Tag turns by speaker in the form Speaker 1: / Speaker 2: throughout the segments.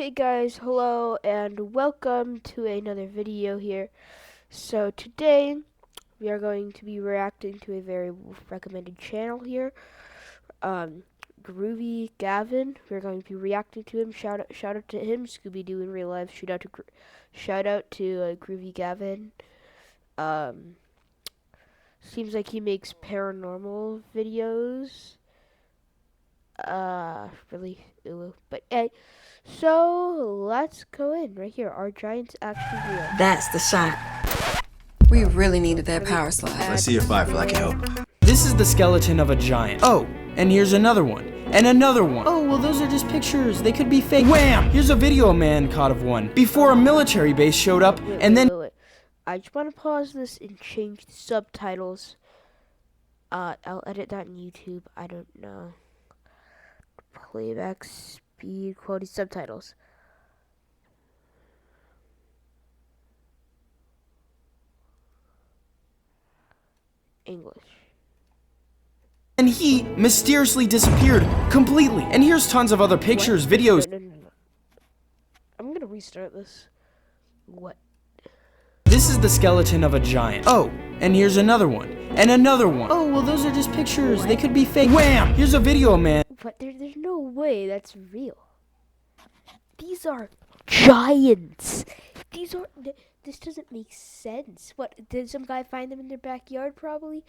Speaker 1: Hey guys, hello and welcome to another video here. So today we are going to be reacting to a very recommended channel here, Groovy Gavin. We're going to be reacting to him. Shout out to him, Scooby Doo in real life. Shout out to Groovy Gavin. Seems like he makes paranormal videos. Really, but so let's go in right here. Are giants actually real?
Speaker 2: That's the shot. We really needed that power slide.
Speaker 3: Let's see your Firefly can help.
Speaker 4: This is the skeleton of a giant. Oh, and here's another one. And another one. Oh, well, those are just pictures. They could be fake. Wham! Here's a video a man caught of one before a military base showed up,
Speaker 1: Wait. I just want to pause this and change the subtitles. I'll edit that on YouTube. I don't know. Playback speed, quality, subtitles. English.
Speaker 4: And he mysteriously disappeared completely. And here's tons of other pictures, videos.
Speaker 1: No. I'm gonna restart this. What?
Speaker 4: This is the skeleton of a giant. Oh, and here's another one. And another one. Oh, well, those are just pictures. They could be fake. Wham! Here's a video a man.
Speaker 1: But there's no way that's real. These are giants. This doesn't make sense. What, did some guy find them in their backyard probably?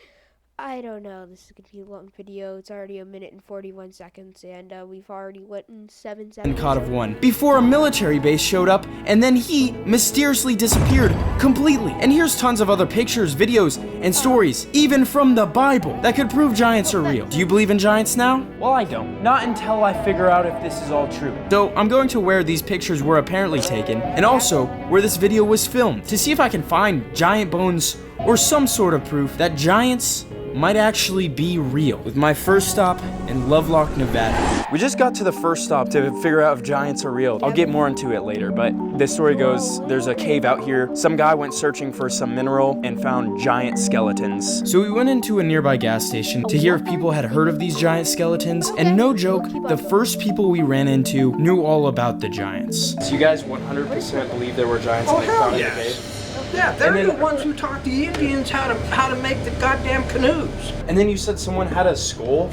Speaker 1: I don't know. This is going to be a long video. It's already 1 minute and 41 seconds, and we've already went in 7 seconds.
Speaker 4: And caught of one before a military base showed up, and then he mysteriously disappeared completely. And here's tons of other pictures, videos, and stories, even from the Bible, that could prove giants are real. Do you believe in giants now? Well, I don't. Not until I figure out if this is all true. So I'm going to where these pictures were apparently taken, and also where this video was filmed, to see if I can find giant bones or some sort of proof that giants might actually be real. With my first stop in Lovelock, Nevada. We just got to the first stop to figure out if giants are real. I'll get more into it later, but this story goes, there's a cave out here. Some guy went searching for some mineral and found giant skeletons. So we went into a nearby gas station to hear if people had heard of these giant skeletons, and no joke, the first people we ran into knew all about the giants. So you guys 100% believe there were giants and they found in the cave?
Speaker 5: Yeah, they're the ones who taught the Indians how to make the goddamn canoes.
Speaker 4: And then you said someone had a skull?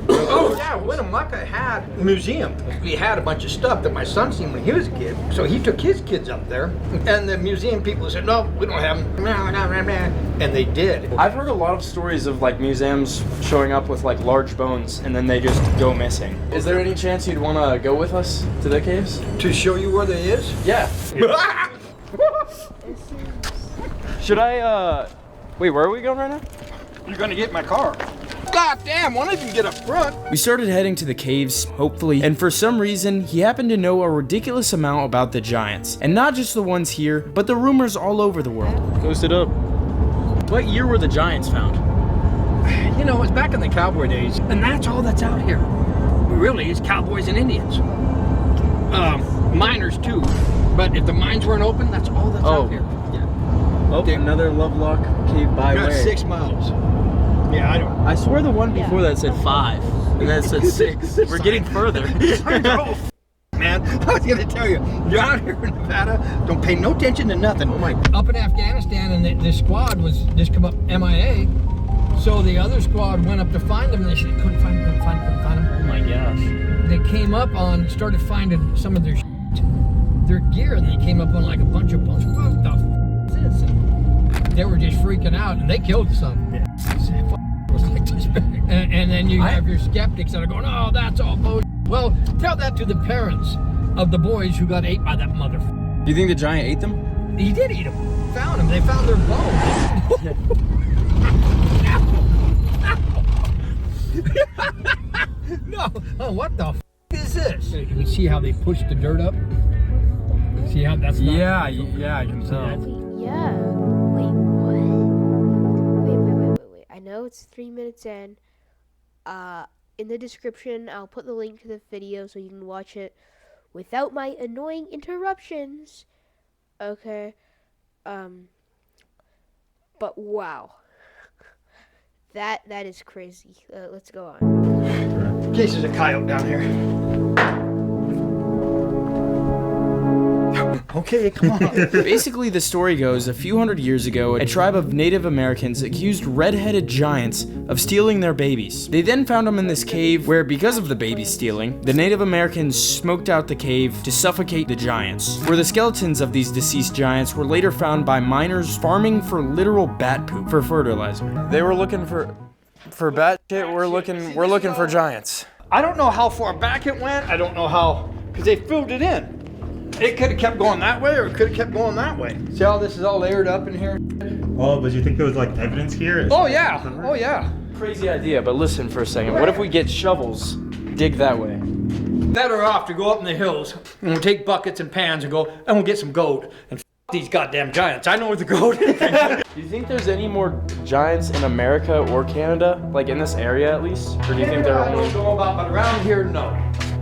Speaker 5: Oh yeah, Winnemucca had a museum. We had a bunch of stuff that my son seen when he was a kid. So he took his kids up there, and the museum people said, no, we don't have them. And they did.
Speaker 4: I've heard a lot of stories of like museums showing up with like large bones and then they just go missing. Is there any chance you'd want to go with us to the caves?
Speaker 5: To show you where they is?
Speaker 4: Yeah. Should I, wait, where are we going right now?
Speaker 5: You're gonna get in my car. God damn, one of you get up front.
Speaker 4: We started heading to the caves, hopefully, and for some reason, he happened to know a ridiculous amount about the giants. And not just the ones here, but the rumors all over the world. Post it up. What year were the giants found?
Speaker 5: You know, it's back in the cowboy days, and that's all that's out here. Really, it's cowboys and Indians. Miners too, but if the mines weren't open, that's all that's out here.
Speaker 4: Oh, another Lovelock cave byway.
Speaker 5: 6 miles. Yeah, I don't.
Speaker 4: I swear the one before that said 5, and then it said 6. We're getting further.
Speaker 5: Man, I was gonna tell you, you're out here in Nevada, don't pay no attention to nothing. Oh my! Up in Afghanistan, and the squad was just come up MIA. So the other squad went up to find them, and they said couldn't find them.
Speaker 4: Oh my gosh!
Speaker 5: They came up on, started finding some of their gear, and they came up on like a bunch of bones. What the f is this? They were just freaking out, and they killed some. Yeah. And then you have your skeptics that are going, oh, that's all bullshit. Well, tell that to the parents of the boys who got ate by that motherfucker.
Speaker 4: You think the giant ate them?
Speaker 5: He did eat them. Found them. They found their bones. No. Oh, what the f is this? You can see how they pushed the dirt up. See how that's not.
Speaker 4: Yeah, I can tell.
Speaker 1: Yeah. Wait, what? Wait. I know it's 3 minutes in. In the description, I'll put the link to the video so you can watch it without my annoying interruptions. Okay. But wow. That is crazy. Let's go on.
Speaker 5: In case there's a coyote down here. Okay, come on.
Speaker 4: Basically, the story goes, a few hundred years ago, a tribe of Native Americans accused red-headed giants of stealing their babies. They then found them in this cave where, because of the baby stealing, the Native Americans smoked out the cave to suffocate the giants, where the skeletons of these deceased giants were later found by miners farming for literal bat poop for fertilizer. They were looking for bat shit. We're looking for giants.
Speaker 5: I don't know how far back it went. I don't know how, because they filled it in. It could have kept going that way, or it could have kept going that way. See how this is all layered up in here?
Speaker 3: Oh, but you think there was like evidence here?
Speaker 5: Oh yeah, oh yeah.
Speaker 4: Crazy idea, but listen for a second. What if we get shovels, dig that way?
Speaker 5: Better off to go up in the hills, and we'll take buckets and pans and go, and we'll get some gold. And these goddamn giants. I know where the gold is.
Speaker 4: Do you think there's any more giants in America or Canada, like in this area at least? Or do you think there are
Speaker 5: I
Speaker 4: only...
Speaker 5: don't know about, but around here, no.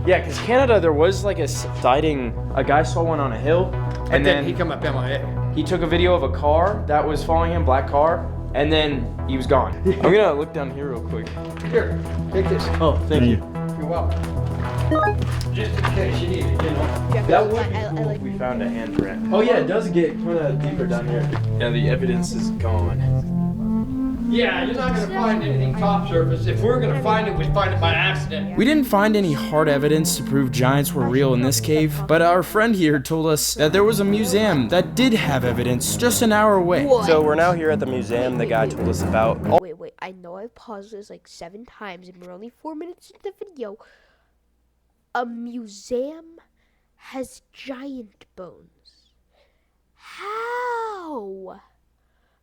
Speaker 4: Yeah, because Canada, there was like a sighting, a guy saw one on a hill, and then
Speaker 5: he come up MIA.
Speaker 4: he took a video of a car that was following him, black car, and then he was gone. I'm gonna look down here real quick.
Speaker 5: Here, take this.
Speaker 4: Oh, thank you.
Speaker 5: You're welcome. Just in case you need it, you know.
Speaker 4: That would be cool if we found a handprint. Oh yeah, it does get kind of deeper down here. Yeah, the evidence is gone.
Speaker 5: Yeah, you're not gonna find anything top surface. If we're gonna find it, we find it by accident.
Speaker 4: We didn't find any hard evidence to prove giants were real in this cave, but our friend here told us that there was a museum that did have evidence just an hour away.
Speaker 1: What?
Speaker 4: So we're now here at the museum the guy told us about.
Speaker 1: Wait. I know I've paused this like 7 times and we're only 4 minutes into the video. A museum has giant bones. How?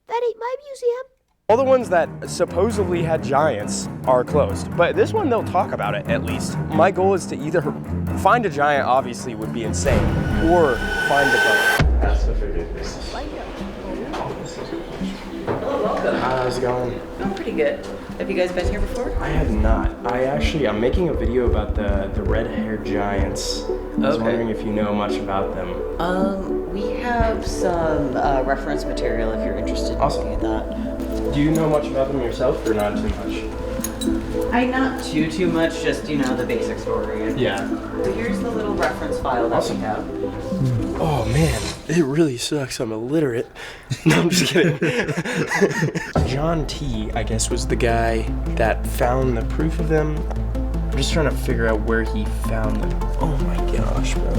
Speaker 1: That ain't my museum.
Speaker 4: All the ones that supposedly had giants are closed, but this one they'll talk about it at least. My goal is to either find a giant, obviously would be insane, or find a bone. That's the figure.
Speaker 6: Hello, welcome.
Speaker 4: How's it going?
Speaker 6: Oh, pretty good. Have you guys been here before?
Speaker 4: I have not. I'm making a video about the red-haired giants. I was wondering if you know much about them.
Speaker 6: We have some reference material if you're interested in looking at that.
Speaker 4: Do you know much about them yourself or not too much?
Speaker 6: Not too much, just, you know, the basic story.
Speaker 4: Yeah.
Speaker 6: So here's the little reference file that we have.
Speaker 4: Oh man, it really sucks. I'm illiterate. No, I'm just kidding. John T, I guess, was the guy that found the proof of them. I'm just trying to figure out where he found them. Oh my gosh, bro.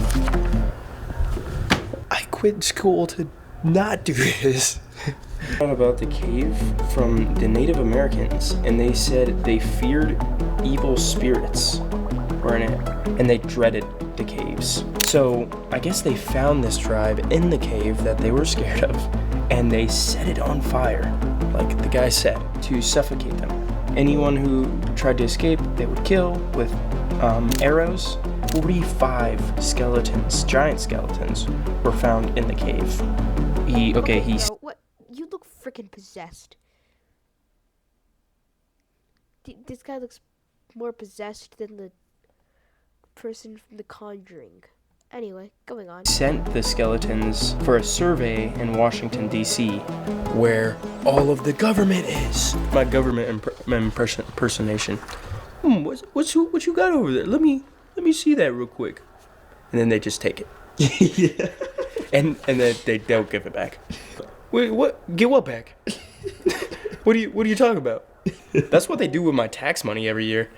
Speaker 4: I quit school to not do this. About the cave from the Native Americans, and they said they feared evil spirits were in it, and they dreaded the caves. So I guess they found this tribe in the cave that they were scared of, and they set it on fire, like the guy said, to suffocate them. Anyone who tried to escape, they would kill with arrows. 45 skeletons, giant skeletons, were found in the cave.
Speaker 1: What? You look freaking possessed. This guy looks more possessed than the person from The Conjuring. Anyway, going on.
Speaker 4: Sent the skeletons for a survey in Washington, D.C., where all of the government is. My government impersonation. What you got over there? Let me see that real quick. And then they just take it. Yeah. And then they don't give it back. Wait, what? Get what back? What are you talking about? That's what they do with my tax money every year.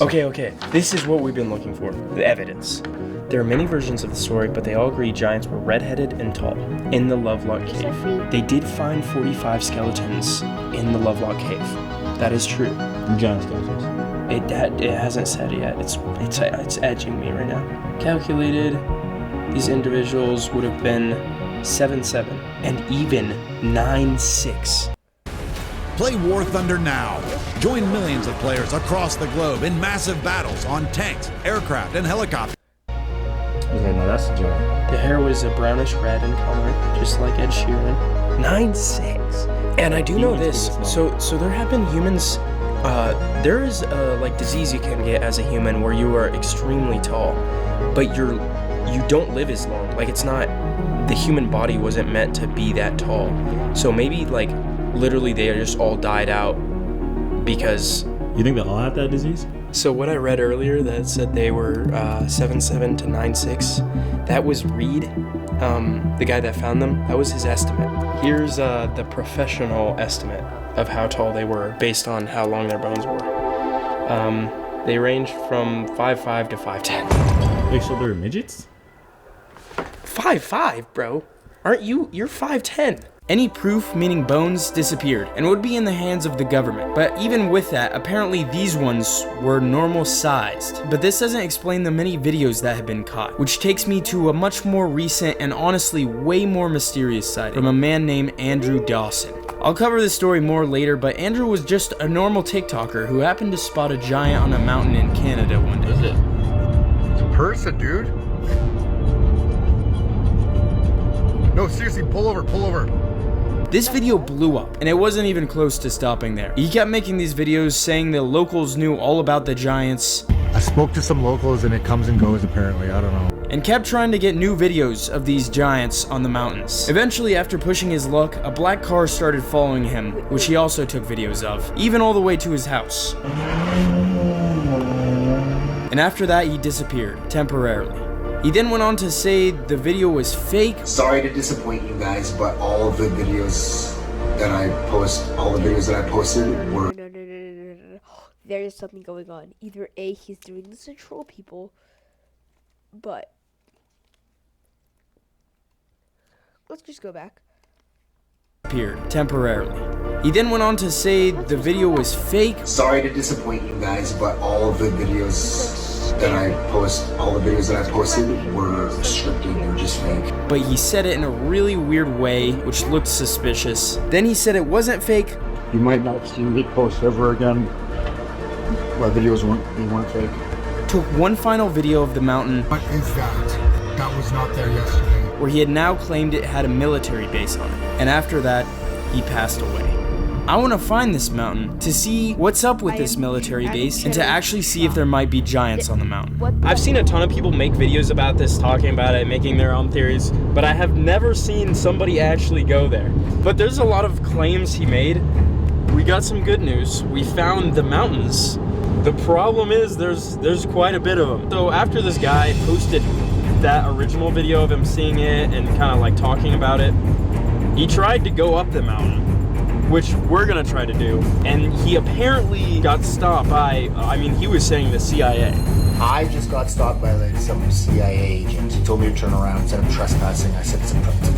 Speaker 4: Okay. This is what we've been looking for. The evidence. There are many versions of the story, but they all agree giants were red-headed and tall in the Lovelock Cave. They did find 45 skeletons in the Lovelock Cave. That is true.
Speaker 3: Giant skeletons.
Speaker 4: It hasn't said it yet. It's edging me right now. Calculated, these individuals would have been 7'7" and even 9'6".
Speaker 7: Play War Thunder now. Join millions of players across the globe in massive battles on tanks, aircraft, and helicopters.
Speaker 3: Okay, no, that's a giant.
Speaker 4: The hair was a brownish red in color, just like Ed Sheeran. 9'6". And I do know this. So there have been humans. There is like disease you can get as a human where you are extremely tall, but you don't live as long. Like it's not. The human body wasn't meant to be that tall. So maybe like literally they just all died out because.
Speaker 3: You think they all have that disease?
Speaker 4: So what I read earlier that said they were 7'7" to 9'6", that was Reed, the guy that found them. That was his estimate. Here's the professional estimate of how tall they were based on how long their bones were. They ranged from 5'5" to 5'10".
Speaker 3: Wait, so they're midgets?
Speaker 4: 5'5", bro. Aren't you? You're 5'10". Any proof, meaning bones, disappeared and would be in the hands of the government. But even with that, apparently these ones were normal sized. But this doesn't explain the many videos that have been caught, which takes me to a much more recent and honestly way more mysterious sighting from a man named Andrew Dawson. I'll cover this story more later, but Andrew was just a normal TikToker who happened to spot a giant on a mountain in Canada one day.
Speaker 5: What is it?
Speaker 8: It's a person, dude. No, seriously, pull over, pull over.
Speaker 4: This video blew up, and it wasn't even close to stopping there. He kept making these videos saying the locals knew all about the giants.
Speaker 8: I spoke to some locals and it comes and goes apparently, I don't know.
Speaker 4: And kept trying to get new videos of these giants on the mountains. Eventually, after pushing his luck, a black car started following him, which he also took videos of, even all the way to his house. And after that, he disappeared, temporarily. He then went on to say the video was fake.
Speaker 9: Sorry to disappoint you guys, but all of the videos that I posted were...
Speaker 1: No. There is something going on. Either A, he's doing this to troll people, but... Let's just go back.
Speaker 4: Appeared temporarily. He then went on to say the video was fake.
Speaker 9: Sorry to disappoint you guys, but all of the videos that I posted were scripted, they were just fake.
Speaker 4: But he said it in a really weird way, which looked suspicious. Then he said it wasn't fake.
Speaker 8: You might not see me post ever again. My videos weren't fake.
Speaker 4: Took one final video of the mountain.
Speaker 8: What is that? That was not there yesterday.
Speaker 4: Where he had now claimed it had a military base on it. And after that, he passed away. I want to find this mountain to see what's up with this military base and to actually see if there might be giants on the mountain. I've seen a ton of people make videos about this, talking about it, making their own theories, but I have never seen somebody actually go there. But there's a lot of claims he made. We got some good news. We found the mountains. The problem is there's quite a bit of them. So after this guy posted that original video of him seeing it and kind of like talking about it, he tried to go up the mountain, which we're gonna try to do, and he apparently got stopped by, he was saying the CIA.
Speaker 9: I just got stopped by like some CIA agent. He told me to turn around, said I'm trespassing. I said it's a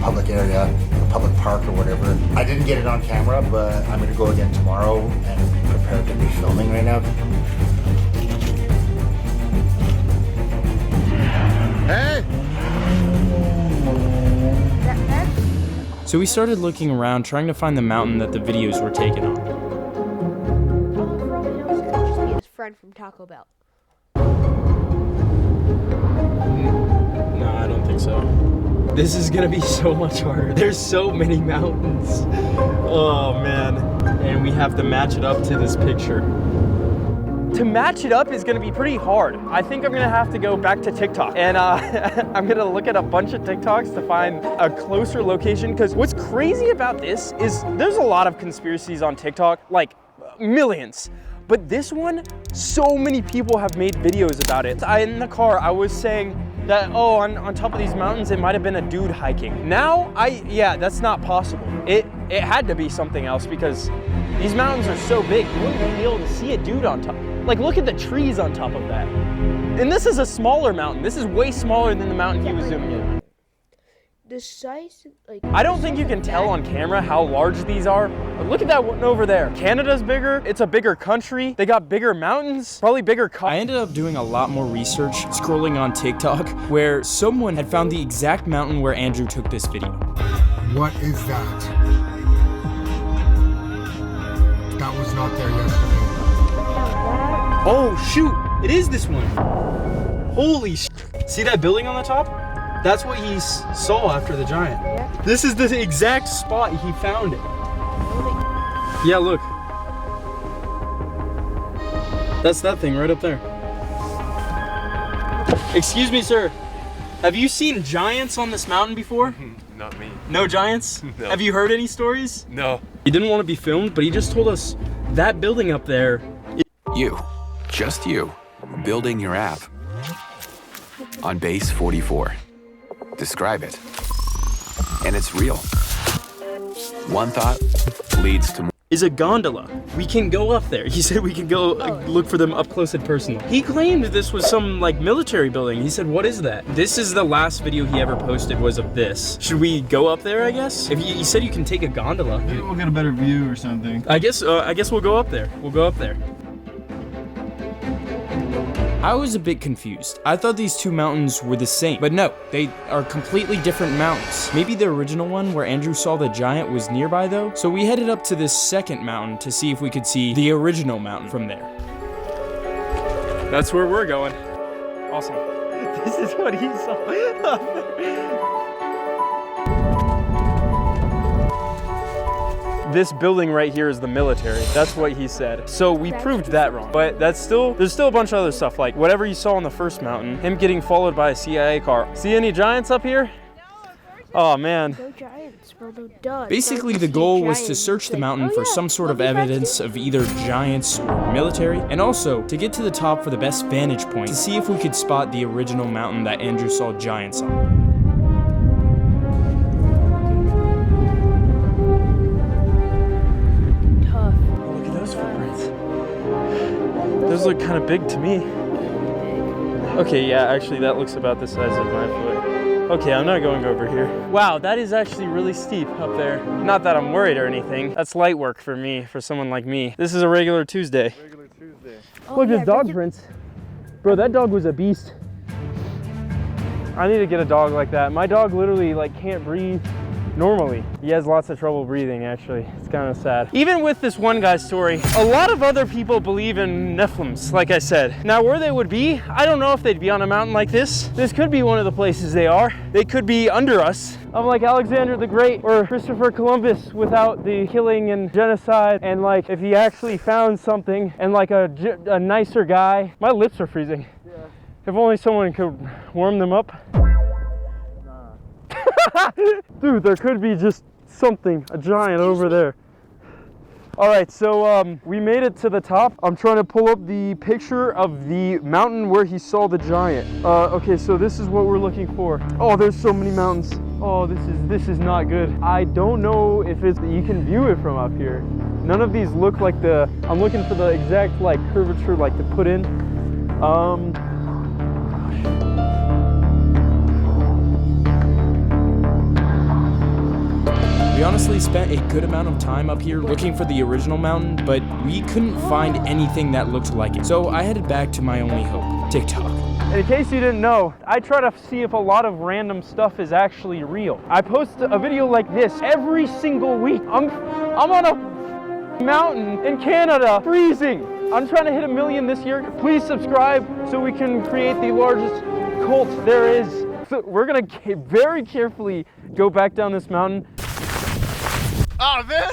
Speaker 9: public area, a public park or whatever. I didn't get it on camera, but I'm gonna go again tomorrow and be prepared to be filming right now.
Speaker 8: Hey!
Speaker 4: So we started looking around, trying to find the mountain that the videos were taken on.
Speaker 1: Just be his friend from Taco Bell.
Speaker 4: No, I don't think so. This is gonna be so much harder. There's so many mountains. Oh man. And we have to match it up to this picture. To match it up is gonna be pretty hard. I think I'm gonna have to go back to TikTok and I'm gonna look at a bunch of TikToks to find a closer location, because what's crazy about this is there's a lot of conspiracies on TikTok, like millions. But this one, so many people have made videos about it. In the car, I was saying that, oh, on top of these mountains, it might have been a dude hiking. Now, yeah, that's not possible. It had to be something else, because these mountains are so big, you wouldn't even be able to see a dude on top. Like, look at the trees on top of that. And this is a smaller mountain. This is way smaller than the mountain he was zooming in.
Speaker 1: The size, like...
Speaker 4: I don't think you can tell on camera how large these are. But look at that one over there. Canada's bigger. It's a bigger country. They got bigger mountains, probably bigger... I ended up doing a lot more research, scrolling on TikTok, where someone had found the exact mountain where Andrew took this video.
Speaker 8: What is that? That was not there yesterday.
Speaker 4: Oh shoot, it is this one. Holy sh! See that building on the top? That's what he saw after the giant. Yeah. This is the exact spot he found it. Yeah, look. That's that thing right up there. Excuse me, sir. Have you seen giants on this mountain before?
Speaker 10: Not me.
Speaker 4: No giants?
Speaker 10: No.
Speaker 4: Have you heard any stories?
Speaker 10: No.
Speaker 4: He didn't want to be filmed, but he just told us that building up there.
Speaker 10: You, just you, building your app on base 44. Describe it. And it's real. One thought leads to more.
Speaker 4: Is a gondola. We can go up there. He said we can go look for them up close and personal. He claimed this was some like military building. He said, what is that? This is the last video he ever posted was of this. Should we go up there, I guess? If he said you can take a gondola.
Speaker 11: Maybe we'll get a better view or something.
Speaker 4: I guess we'll go up there. We'll go up there. I was a bit confused. I thought these two mountains were the same, but no, they are completely different mountains. Maybe the original one where Andrew saw the giant was nearby though? So we headed up to this second mountain to see if we could see the original mountain from there. That's where we're going. Awesome. This is what he saw. This building right here is the military. That's what he said. So we proved that wrong. But there's still a bunch of other stuff, like whatever you saw on the first mountain, him getting followed by a CIA car. See any giants up here? Oh man.
Speaker 1: No giants, bro, no duh.
Speaker 4: Basically, the goal was to search the mountain for some sort of evidence of either giants or military, and also to get to the top for the best vantage point to see if we could spot the original mountain that Andrew saw giants on. Those look kind of big to me. Okay, yeah, actually that looks about the size of my foot. Okay, I'm not going over here. Wow, that is actually really steep up there. Not that I'm worried or anything. That's light work for me, for someone like me. This is a regular Tuesday.
Speaker 11: Regular Tuesday.
Speaker 4: Look, his dog prints. Bro, that dog was a beast. I need to get a dog like that. My dog literally like can't breathe normally. He has lots of trouble breathing, actually. It's kind of sad. Even with this one guy's story, a lot of other people believe in Nephilims, like I said. Now, where they would be, I don't know if they'd be on a mountain like this. This could be one of the places they are. They could be under us. I'm like Alexander the Great or Christopher Columbus without the killing and genocide, and like if he actually found something and like a nicer guy. My lips are freezing. Yeah. If only someone could warm them up. Dude, there could be just something, a giant over there. All right, so we made it to the top. I'm trying to pull up the picture of the mountain where he saw the giant. Okay, so this is what we're looking for. Oh, there's so many mountains. Oh, this is not good. I don't know if you can view it from up here. None of these look like I'm looking for the exact like curvature like to put in. We honestly spent a good amount of time up here looking for the original mountain, but we couldn't find anything that looked like it. So I headed back to my only hope, TikTok. In case you didn't know, I try to see if a lot of random stuff is actually real. I post a video like this every single week. I'm on a mountain in Canada, freezing. I'm trying to hit 1 million this year. Please subscribe so we can create the largest cult there is. So we're gonna very carefully go back down this mountain.
Speaker 11: Oh man,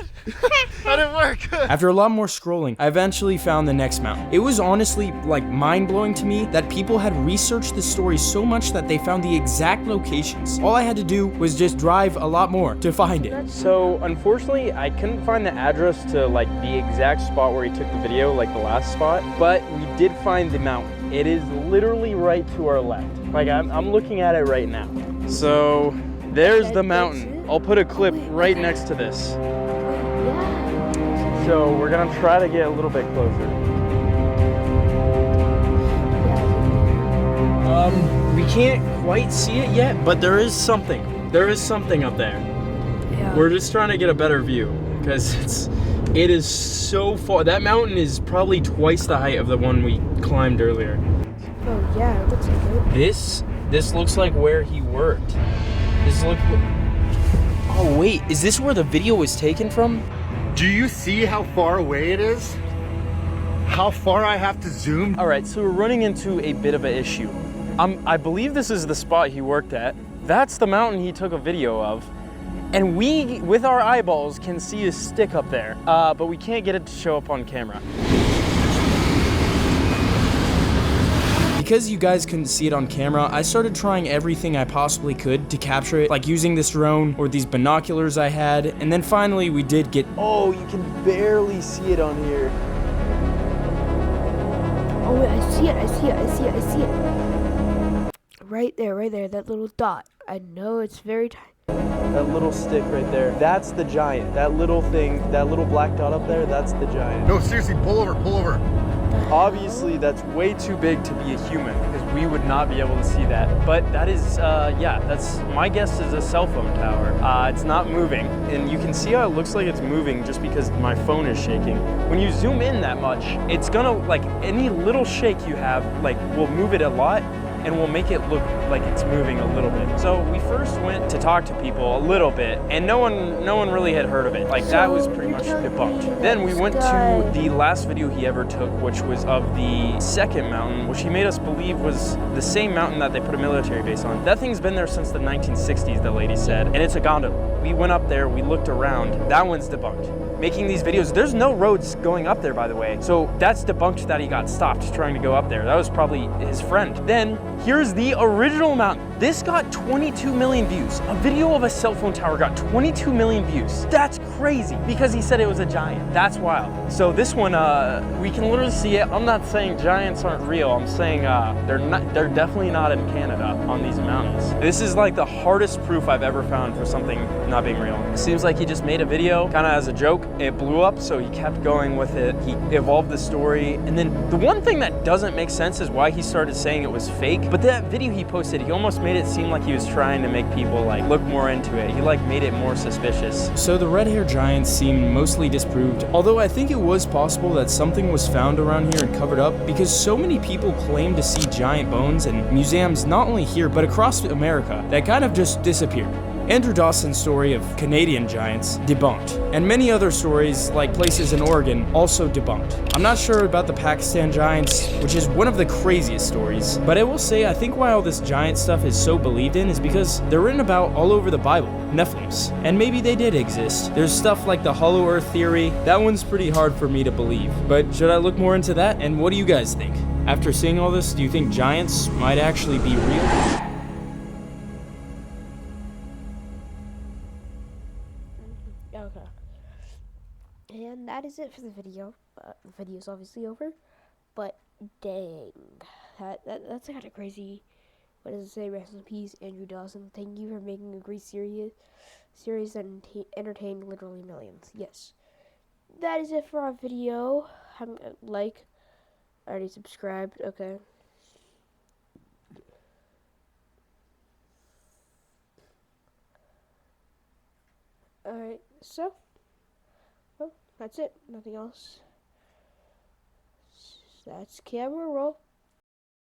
Speaker 11: that didn't work.
Speaker 4: After a lot more scrolling, I eventually found the next mountain. It was honestly like mind-blowing to me that people had researched the story so much that they found the exact locations. All I had to do was just drive a lot more to find it. So unfortunately, I couldn't find the address to like the exact spot where he took the video, like the last spot, but we did find the mountain. It is literally right to our left. Like I'm looking at it right now. So there's the mountain. I'll put a clip right next to this. So we're gonna try to get a little bit closer. We can't quite see it yet, but there is something. There is something up there. Yeah. We're just trying to get a better view because it is so far. That mountain is probably twice the height of the one we climbed earlier.
Speaker 1: Oh yeah, it looks like it.
Speaker 4: This looks like where he worked. Oh wait, is this where the video was taken from?
Speaker 9: Do you see how far away it is? How far I have to zoom?
Speaker 4: All right, so we're running into a bit of an issue. I believe this is the spot he worked at. That's the mountain he took a video of. And we, with our eyeballs, can see a stick up there, but we can't get it to show up on camera. Because you guys couldn't see it on camera, I started trying everything I possibly could to capture it, like using this drone or these binoculars I had, and then finally we did get— oh, you can barely see it on here.
Speaker 1: Oh, wait, I see it. I see it. I see it. I see it. Right there. That little dot. I know it's very tiny.
Speaker 4: That little stick right there, that's the giant. That little thing, that little black dot up there, that's the giant.
Speaker 11: No, seriously, pull over, pull over.
Speaker 4: Obviously, that's way too big to be a human because we would not be able to see that. But that is, yeah, that's my guess is a cell phone tower. It's not moving, and you can see how it looks like it's moving just because my phone is shaking. When you zoom in that much, it's gonna, like, any little shake you have, like, will move it a lot and will make it look like it's moving a little bit. So we first went to talk to people a little bit, and no one really had heard of it. Like, that was pretty much debunked. Then we went to the last video he ever took, which was of the second mountain, which he made us believe was the same mountain that they put a military base on. That thing's been there since the 1960s, the lady said, and it's a gondola. We went up there, we looked around. That one's debunked. Making these videos, there's no roads going up there, by the way. So that's debunked that he got stopped trying to go up there. That was probably his friend. Then here's the original mountain. This got 22 million views. A video of a cell phone tower got 22 million views. That's crazy because he said it was a giant. That's wild. So this one, we can literally see it. I'm not saying giants aren't real. I'm saying they're definitely not in Canada on these mountains. This is like the hardest proof I've ever found for something not being real. It seems like he just made a video kind of as a joke. It blew up, so he kept going with it. He evolved the story. And then the one thing that doesn't make sense is why he started saying it was fake. But that video he posted, he almost made it seem like he was trying to make people like look more into it. He like made it more suspicious. So the red hair giants seem mostly disproved, although I think it was possible that something was found around here and covered up because so many people claim to see giant bones in museums not only here but across America that kind of just disappeared. Andrew Dawson's story of Canadian giants debunked, and many other stories like places in Oregon also debunked. I'm not sure about the Pakistan giants, which is one of the craziest stories, but I will say I think why all this giant stuff is so believed in is because they're written about all over the Bible, Nephilims, and maybe they did exist. There's stuff like the hollow earth theory. That one's pretty hard for me to believe, but should I look more into that? And what do you guys think? After seeing all this, do you think giants might actually be real?
Speaker 1: Okay. And that is it for the video. The video's obviously over, but dang, that's kind of crazy. What does it say? Rest in peace, Andrew Dawson. Thank you for making a great series that entertained literally millions. Yes, that is it for our video. Like, already subscribed. Okay. Alright, so, well, that's it. Nothing else. That's camera roll.